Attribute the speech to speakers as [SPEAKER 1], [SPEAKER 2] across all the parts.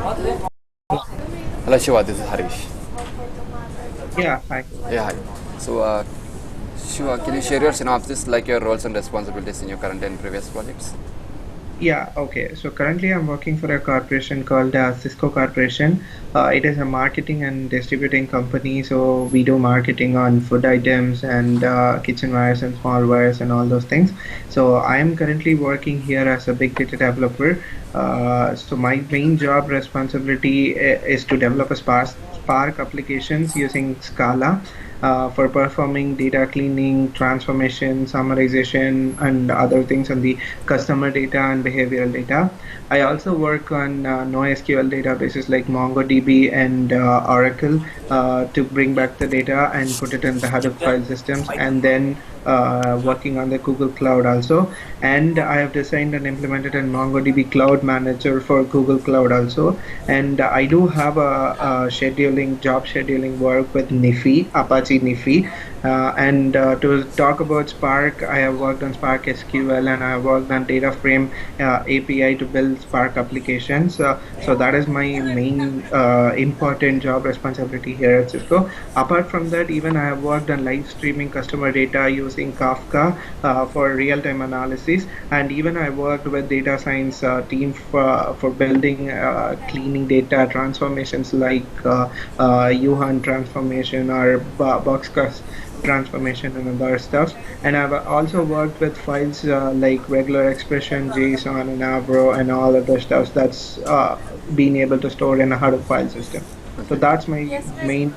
[SPEAKER 1] Hello Shiva, this is Harish.
[SPEAKER 2] Yeah, hi.
[SPEAKER 1] Yeah, hi. So, Shiva, can you share your synopsis, like your roles and responsibilities in your current and previous projects?
[SPEAKER 2] Yeah, okay. So currently I'm working for a corporation called Cisco Corporation. It is a marketing and distributing company. So we do marketing on food items and kitchenwares and small wares and all those things. So I'm currently working here as a big data developer. So my main job responsibility is to develop a Spark applications using Scala for performing data cleaning, transformation, summarization, and other things on the customer data and behavioral data. I also work on NoSQL databases like MongoDB and Oracle to bring back the data and put it in the Hadoop file systems, and then working on the Google Cloud also. And I have designed and implemented a MongoDB Cloud Manager for Google Cloud also. And I do have job scheduling work with Nifi, Apache Nifi. And to talk about Spark, I have worked on Spark SQL and I have worked on data frame API to build Spark applications. So that is my main important job responsibility here at Cisco. Apart from that, even I have worked on live streaming customer data using Kafka for real-time analysis, and even I worked with data science team for building cleaning data transformations like Yuhan transformation or Boxcast transformation and other stuff. And I've also worked with files like regular expression, JSON, and Avro, and all other stuff that's being able to store in a Hadoop file system. So
[SPEAKER 1] Okay.
[SPEAKER 2] that's my main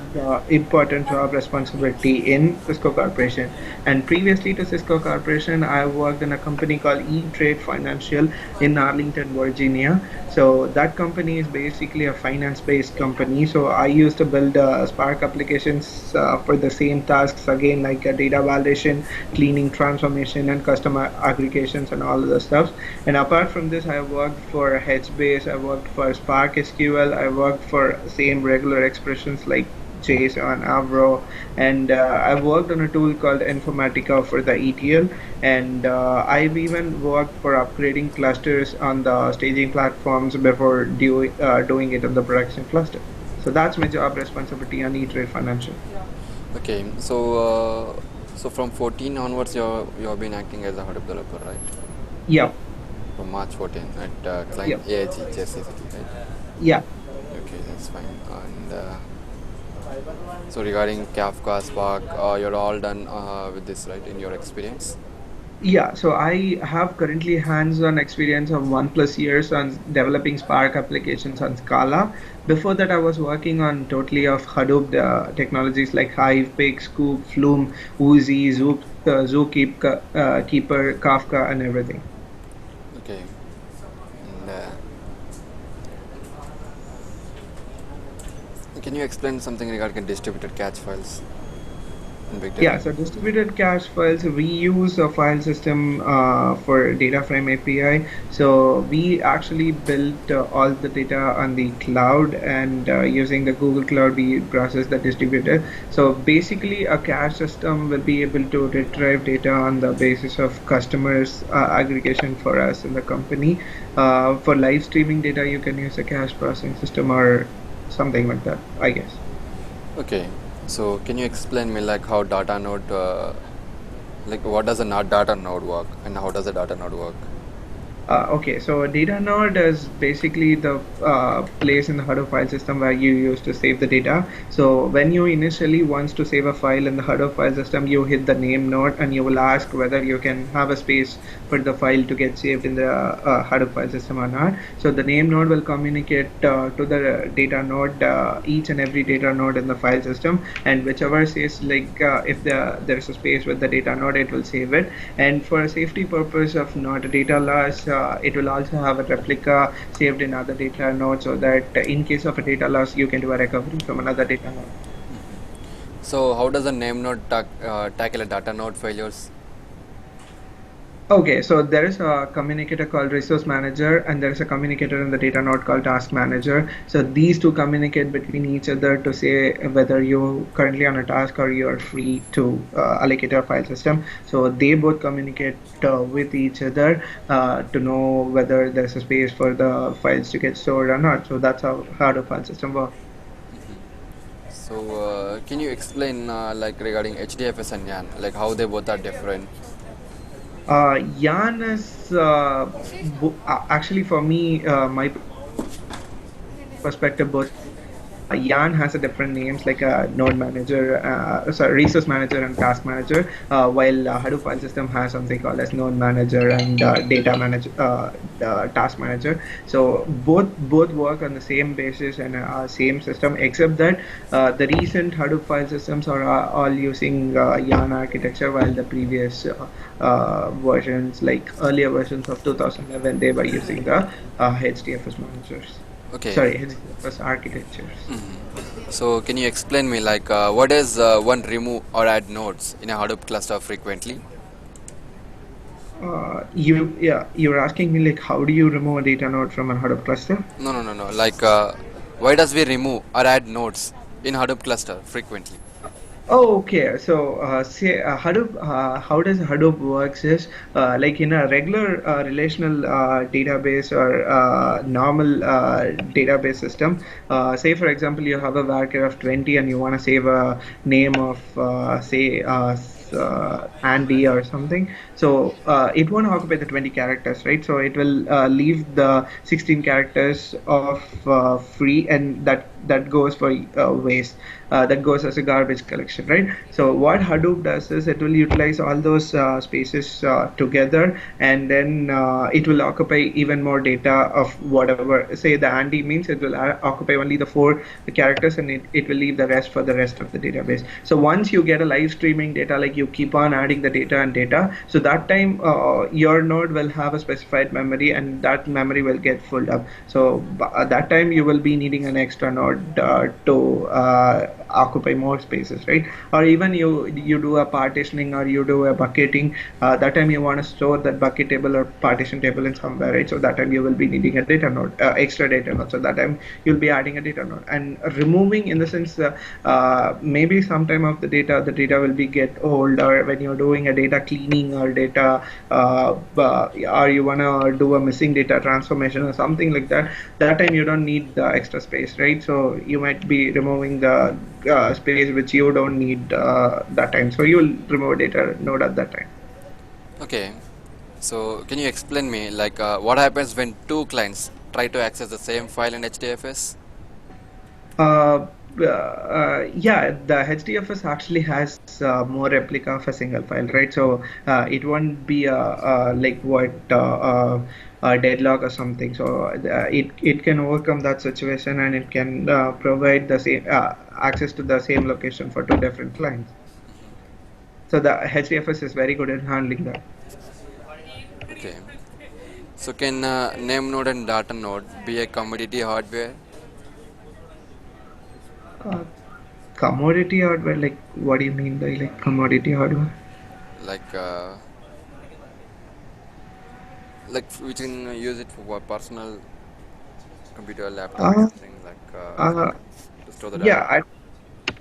[SPEAKER 2] important job responsibility in Cisco Corporation. And previously to Cisco Corporation, I worked in a company called E-Trade Financial in Arlington, Virginia. So that company is basically a finance-based company. So I used to build Spark applications for the same tasks again, like data validation, cleaning, transformation, and customer aggregations, and all of the stuff. And apart from this, I worked for HBase, I worked for Spark SQL, I worked for same regular expressions like JSON, Avro, and I've worked on a tool called Informatica for the ETL, and I've even worked for upgrading clusters on the staging platforms before doing it on the production cluster. So that's my job responsibility on E-Trade Financial.
[SPEAKER 1] Okay. So from 14 onwards, you have been acting as a Hadoop developer, right?
[SPEAKER 2] Yeah,
[SPEAKER 1] From March 14 at client
[SPEAKER 2] yeah,
[SPEAKER 1] AIG, Jersey City, right?
[SPEAKER 2] yeah.
[SPEAKER 1] Okay, that's fine. And so regarding Kafka, Spark, you're all done with this, right? In your experience.
[SPEAKER 2] Yeah, so I have currently hands-on experience of 1+ years on developing Spark applications on Scala. Before that, I was working on totally of Hadoop technologies like Hive, Pig, Scoop, Flume, Oozie, Keeper, Kafka, and everything.
[SPEAKER 1] Okay. And can you explain something regarding distributed catch files in big data?
[SPEAKER 2] Yeah, so distributed cache files, we use a file system for data frame API. So we actually built all the data on the cloud, and using the Google Cloud, we process the distributed. So basically, a cache system will be able to retrieve data on the basis of customers aggregation for us in the company. For live streaming data, you can use a cache processing system or something like that, I guess.
[SPEAKER 1] Okay. So can you explain me like how data node, like what does a data node work and how does a data node work?
[SPEAKER 2] Okay, so a data node is basically the place in the Hadoop file system where you use to save the data. So when you initially wants to save a file in the Hadoop file system, you hit the name node and you will ask whether you can have a space for the file to get saved in the Hadoop file system or not. So the name node will communicate to the data node, each and every data node in the file system, and whichever says like if there's a space with the data node, it will save it. And for a safety purpose of not a data loss, it will also have a replica saved in other data node, so that in case of a data loss, you can do a recovery from another data node.
[SPEAKER 1] So how does a name node tackle a data node failures?
[SPEAKER 2] Okay, so there is a communicator called resource manager, and there is a communicator in the data node called task manager. So these two communicate between each other to say whether you're currently on a task or you're free to allocate your file system. So they both communicate with each other to know whether there's a space for the files to get stored or not. So that's how the file system works.
[SPEAKER 1] So, can you explain like regarding HDFS and YAN, like how they both are different?
[SPEAKER 2] Yarn is actually for me, my perspective, both Yarn has a different names like a node manager, sorry, resource manager and task manager, while Hadoop file system has something called as node manager and data manager, task manager. So both work on the same basis and same system, except that the recent Hadoop file systems are all using Yarn architecture, while the previous versions, like earlier versions of 2011, they were using the HDFS managers.
[SPEAKER 1] Okay.
[SPEAKER 2] Sorry, HDFS architectures.
[SPEAKER 1] So, can you explain me like what is one remove or add nodes in a Hadoop cluster frequently?
[SPEAKER 2] You're asking me like how do you remove a data node from a Hadoop cluster?
[SPEAKER 1] No, no, no, no. Like, why does we remove or add nodes in Hadoop cluster frequently?
[SPEAKER 2] Oh, okay. So, say Hadoop, how does Hadoop works is like in a regular relational database or normal database system. Say, for example, you have a varchar of 20 and you want to save a name of say Andy or something. So it won't occupy the 20 characters, right? So it will leave the 16 characters of free, and that goes for waste. That goes as a garbage collection, right? So what Hadoop does is it will utilize all those spaces together, and then it will occupy even more data of whatever. Say the Andy means it will occupy only the four characters, and it will leave the rest for the rest of the database. So once you get a live streaming data, like you keep on adding the data and data, so that time your node will have a specified memory, and that memory will get filled up. So at that time you will be needing an extra node to occupy more spaces, right? Or even you do a partitioning or you do a bucketing. That time you want to store that bucket table or partition table in somewhere, right? So that time you will be needing a data node, extra data node. So that time you'll be adding a data node, and removing in the sense maybe sometime of the data will be get old, or when you're doing a data cleaning or data or you want to do a missing data transformation or something like that. That time you don't need the extra space, right? So you might be removing the space which you don't need that time. So you'll remove data node at that time.
[SPEAKER 1] Okay. So, can you explain me like what happens when two clients try to access the same file in HDFS?
[SPEAKER 2] Yeah, the HDFS actually has more replica of a single file, right? So it won't be like what deadlock or something. So it can overcome that situation, and it can provide the same access to the same location for two different clients. So the HDFS is very good in handling that.
[SPEAKER 1] Okay. So, can name node and data node be a commodity hardware?
[SPEAKER 2] Uh, Commodity hardware, like what do you mean by like commodity hardware?
[SPEAKER 1] Like, we can use it for personal computer, laptop,
[SPEAKER 2] Uh,
[SPEAKER 1] something like
[SPEAKER 2] uh,
[SPEAKER 1] to store the data.
[SPEAKER 2] yeah,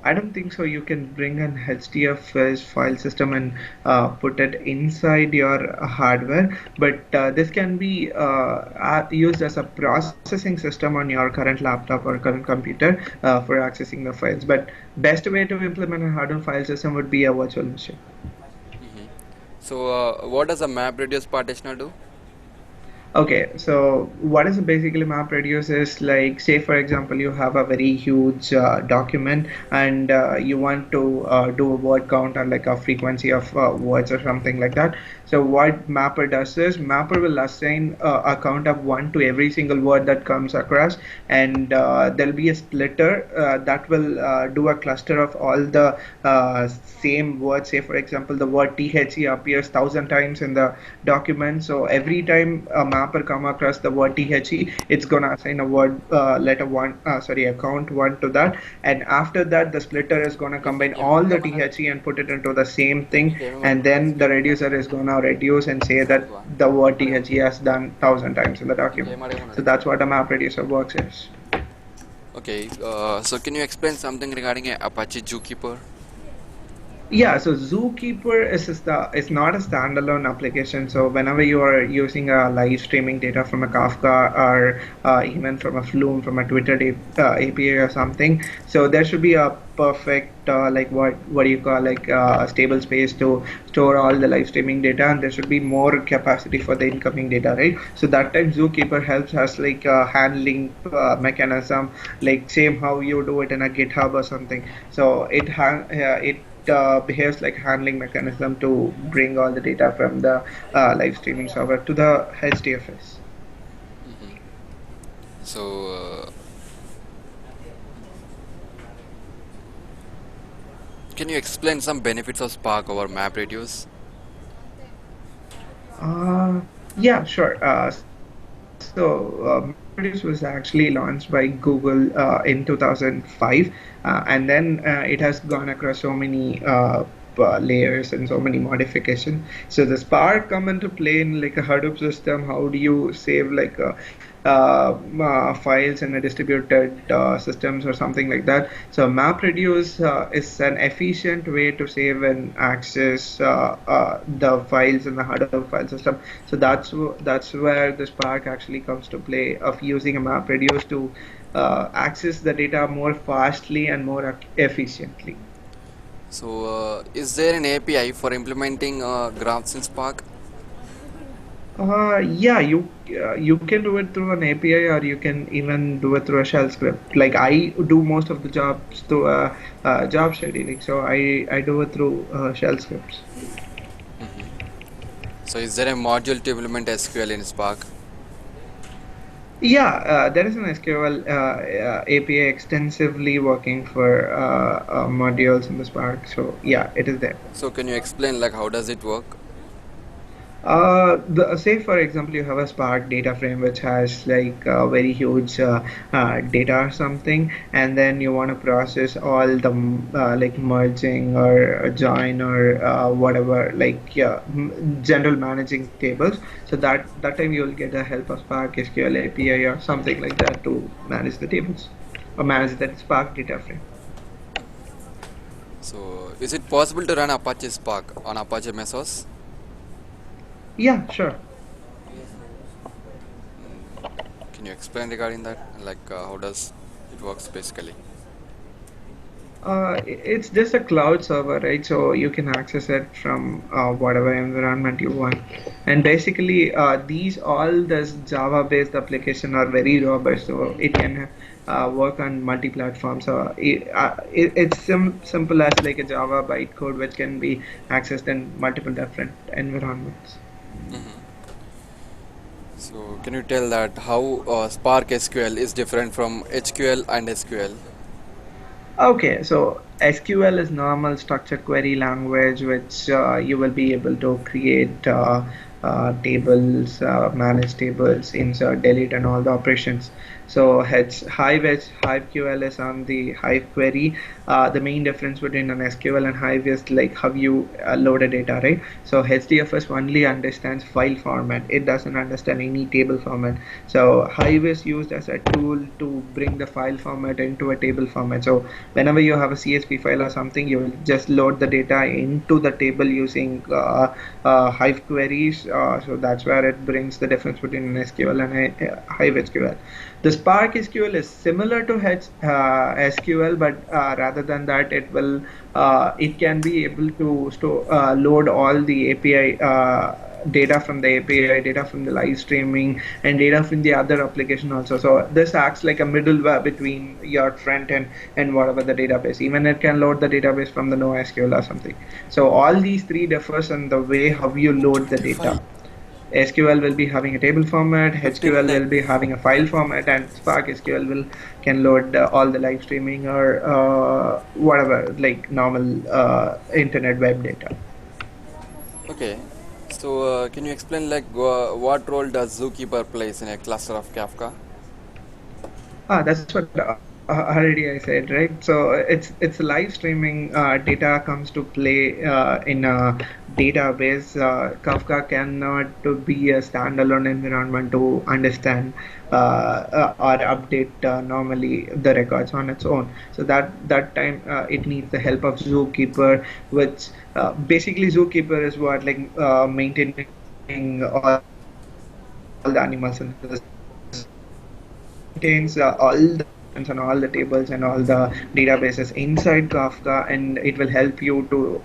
[SPEAKER 2] I don't think so. You can bring an HDFS file system and put it inside your hardware, but this can be used as a processing system on your current laptop or current computer for accessing the files. But best way to implement a hardware file system would be a virtual machine.
[SPEAKER 1] So, what does a map reduce partitioner do?
[SPEAKER 2] Okay, so what is basically map reduce is like, say for example, you have a very huge document, and you want to do a word count or like a frequency of words or something like that. So what mapper does is mapper will assign a count of one to every single word that comes across, and there'll be a splitter that will do a cluster of all the same words. Say for example, the word THE appears 1,000 times in the document. So every time a mapper mapper come across the word THE, it's gonna assign a word letter one, sorry, a count one to that, and after that the splitter is gonna combine all the THE and put it into the same thing, and then the reducer is gonna reduce and say that the word THE has done 1,000 times in the document. So that's what a map reducer works is.
[SPEAKER 1] Okay, so can you explain something regarding a Apache Zookeeper?
[SPEAKER 2] Yeah, so Zookeeper is not a standalone application. So whenever you are using a live streaming data from a Kafka or even from a Flume, from a Twitter API or something, so there should be a perfect like what do you call like stable space to store all the live streaming data, and there should be more capacity for the incoming data, right? So that time Zookeeper helps us like handling mechanism, like same how you do it in a GitHub or something. So it behaves like handling mechanism to bring all the data from the live streaming server to the HDFS.
[SPEAKER 1] So, can you explain some benefits of Spark over MapReduce?
[SPEAKER 2] Uh, yeah, sure. MapReduce was actually launched by Google in 2005, and then it has gone across so many layers and so many modifications. So the Spark come into play in like a Hadoop system. How do you save like files in a distributed systems or something like that? So MapReduce is an efficient way to save and access the files in the Hadoop file system. So that's where the Spark actually comes to play of using a MapReduce to access the data more fastly and more efficiently.
[SPEAKER 1] So, is there an API for implementing graphs in Spark?
[SPEAKER 2] Yeah, you can do it through an API, or you can even do it through a shell script. Like I do most of the jobs through job scheduling, so I do it through shell scripts.
[SPEAKER 1] So, is there a module to implement SQL in Spark?
[SPEAKER 2] Yeah, there is an SQL API extensively working for modules in the Spark. So yeah, it is there.
[SPEAKER 1] So, can you explain like how does it work?
[SPEAKER 2] Say for example, you have a Spark data frame which has like very huge data or something, and then you want to process all the like merging or join or whatever, like yeah, general managing tables. So that time you will get the help of Spark SQL API or something like that to manage the tables or manage that Spark data frame.
[SPEAKER 1] So, is it possible to run Apache Spark on Apache Mesos?
[SPEAKER 2] Yeah, sure.
[SPEAKER 1] Can you explain regarding that? Like, how does it works basically?
[SPEAKER 2] It's just a cloud server, right? So you can access it from whatever environment you want. And basically, these all this Java-based application are very robust, so it can work on multi-platforms. So it's simple as like a Java bytecode which can be accessed in multiple different environments.
[SPEAKER 1] So, can you tell that how Spark SQL is different from HQL and SQL?
[SPEAKER 2] Okay, so SQL is normal structured query language, which you will be able to create tables, manage tables, insert, delete, and all the operations. So HiveQL is on the Hive query. The main difference between an SQL and Hive is like how you load a data, right? So HDFS only understands file format. It doesn't understand any table format. So Hive is used as a tool to bring the file format into a table format. So whenever you have a CSV file or something, you will just load the data into the table using Hive queries. So that's where it brings the difference between an SQL and a Hive SQL. The Spark SQL is similar to SQL, but rather than that, it can be able to load all the API data from the API, data from the live streaming, and data from the other application also. So this acts like a middleware between your front end and whatever the database. Even it can load the database from the NoSQL or something. So all these three differs in the way how you load the data.
[SPEAKER 1] 55.
[SPEAKER 2] SQL will be having a table format,
[SPEAKER 1] 15
[SPEAKER 2] HQL
[SPEAKER 1] minutes.
[SPEAKER 2] will be having a file format, and Spark SQL will can load all the live streaming or whatever like normal internet web data.
[SPEAKER 1] Okay. So, can you explain like what role does zookeeper plays in a cluster of Kafka?
[SPEAKER 2] That's what already I said, right? So it's live streaming data comes to play in a database. Kafka cannot to be a standalone environment to understand or update normally the records on its own. So that time it needs the help of Zookeeper, which basically Zookeeper is what like maintaining all the animals in the zoo. Maintains all the collections and all the tables and all the databases inside Kafka, and it will help you to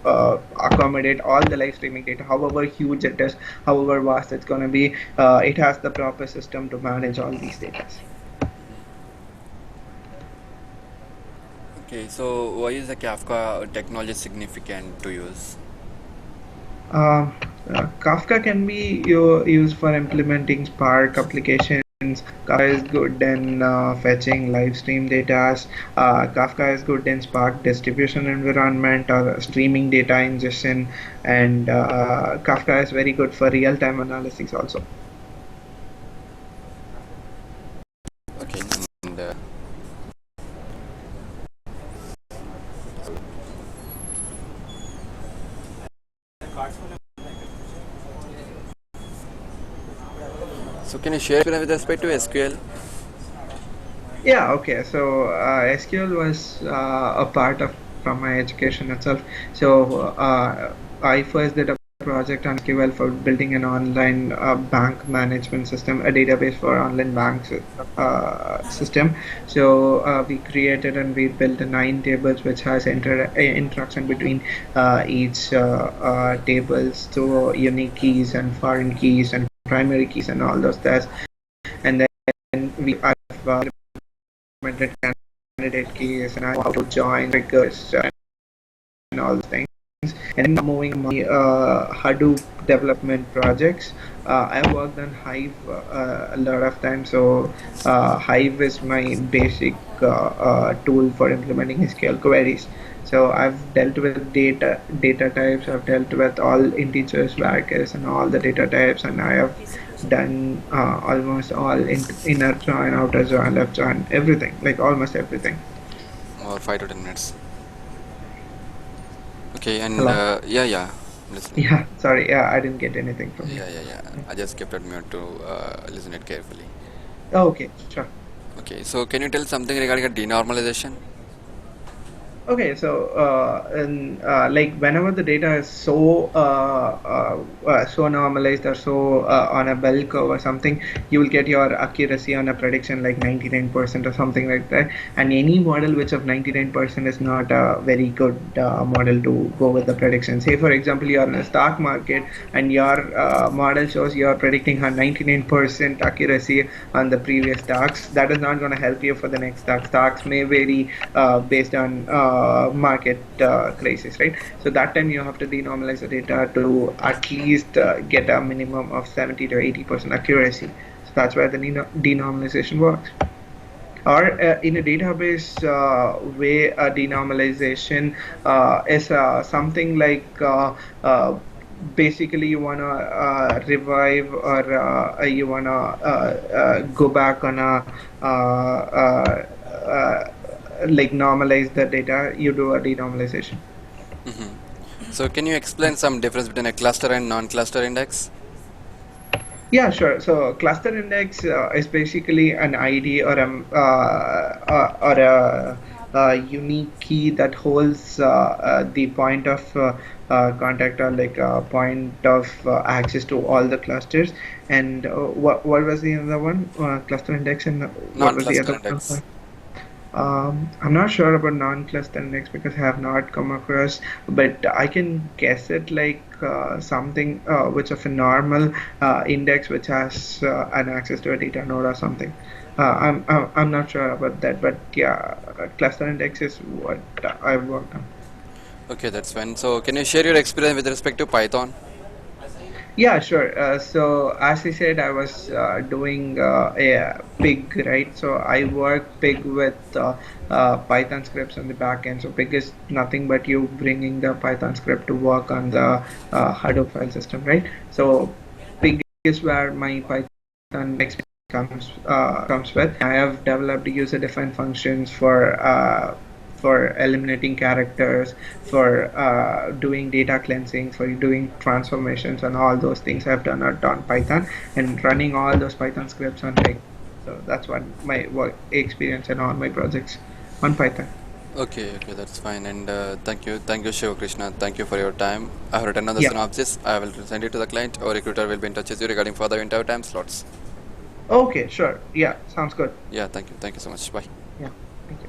[SPEAKER 2] accommodate all the live streaming data, however huge it is, however vast it's going to be. It has the proper system to manage all these data.
[SPEAKER 1] Okay, so why is the Kafka technology significant to use?
[SPEAKER 2] Uh, Kafka can be used for implementing Spark applications. Kafka is good in fetching live stream data. Kafka is good in Spark distribution environment or streaming data ingestion, and Kafka is very good for real-time analysis also.
[SPEAKER 1] Okay, and so can you share with respect to SQL?
[SPEAKER 2] Yeah, okay. So SQL was a part of from my education itself. So I first did a project on SQL for building an online bank management system, a database for online banks system. So we created and we built a 9 tables which has interaction between each tables, so unique keys and foreign keys and primary keys and all those things. And then we I've implemented candidate keys and how to join triggers and all those things. And then moving my Hadoop development projects, I worked on Hive a lot of times. So Hive is my basic tool for implementing SQL queries. So I've dealt with data types. I've dealt with all integers, varchars, and all the data types, and I have done almost all inner join, outer join, left join, everything, like almost everything.
[SPEAKER 1] Or 5 to 10 minutes? Okay, and
[SPEAKER 2] Hello.
[SPEAKER 1] yeah, I'm listening.
[SPEAKER 2] Yeah, sorry. Yeah, I didn't get anything from you.
[SPEAKER 1] Yeah. I just kept it mute to listen it carefully.
[SPEAKER 2] Oh, okay, sure.
[SPEAKER 1] Okay, so can you tell something regarding a denormalization?
[SPEAKER 2] Okay, so like whenever the data is so normalized or so on a bell curve or something, you will get your accuracy on a prediction like 99% or something like that. And any model which of 99% is not a very good model to go with the prediction. Say for example, you are in a stock market and your model shows you are predicting a 99% accuracy on the previous stocks. That is not going to help you for the next stock. Stocks may vary based on market crisis, right? So that time you have to denormalize the data to at least get a minimum of 70 to 80% accuracy. So that's where the denormalization works. Or in a database way, a denormalization is something like basically you want to revive or you want to go back on a like normalize the data, you do a denormalization.
[SPEAKER 1] So can you explain some difference between a cluster and non-cluster index?
[SPEAKER 2] Yeah, sure. So cluster index is basically an ID or a unique key that holds the point of contact or like a point of access to all the clusters. And what was the other one? Cluster index, and what was the
[SPEAKER 1] Non-cluster
[SPEAKER 2] other
[SPEAKER 1] index.
[SPEAKER 2] one? I'm not sure about non-cluster index because I have not come across, but I can guess it like something which of a normal index which has an access to a data node or something. I'm not sure about that, but yeah, cluster index is what I've worked on.
[SPEAKER 1] Okay, that's fine. So can you share your experience with respect to Python?
[SPEAKER 2] Yeah, sure. So as I said, I was doing Pig, right? So I work Pig with Python scripts on the back end. So Pig is nothing but you bringing the Python script to work on the Hadoop file system, right? So Pig is where my Python experience comes with. I have developed user-defined functions for eliminating characters, for doing data cleansing, for doing transformations, and all those things I've done it on Python and running all those Python scripts on Pig. So that's what my work experience and all my projects on Python.
[SPEAKER 1] Okay, okay, that's fine. And thank you, Shiva Krishna. Thank you for your time. I have written on the
[SPEAKER 2] Yeah.
[SPEAKER 1] synopsis. I will send it to the client. Or recruiter will be in touch with you regarding further interview time slots.
[SPEAKER 2] Okay, sure. Yeah, sounds good.
[SPEAKER 1] Yeah, thank you. Thank you so much. Bye.
[SPEAKER 2] Yeah. Thank you.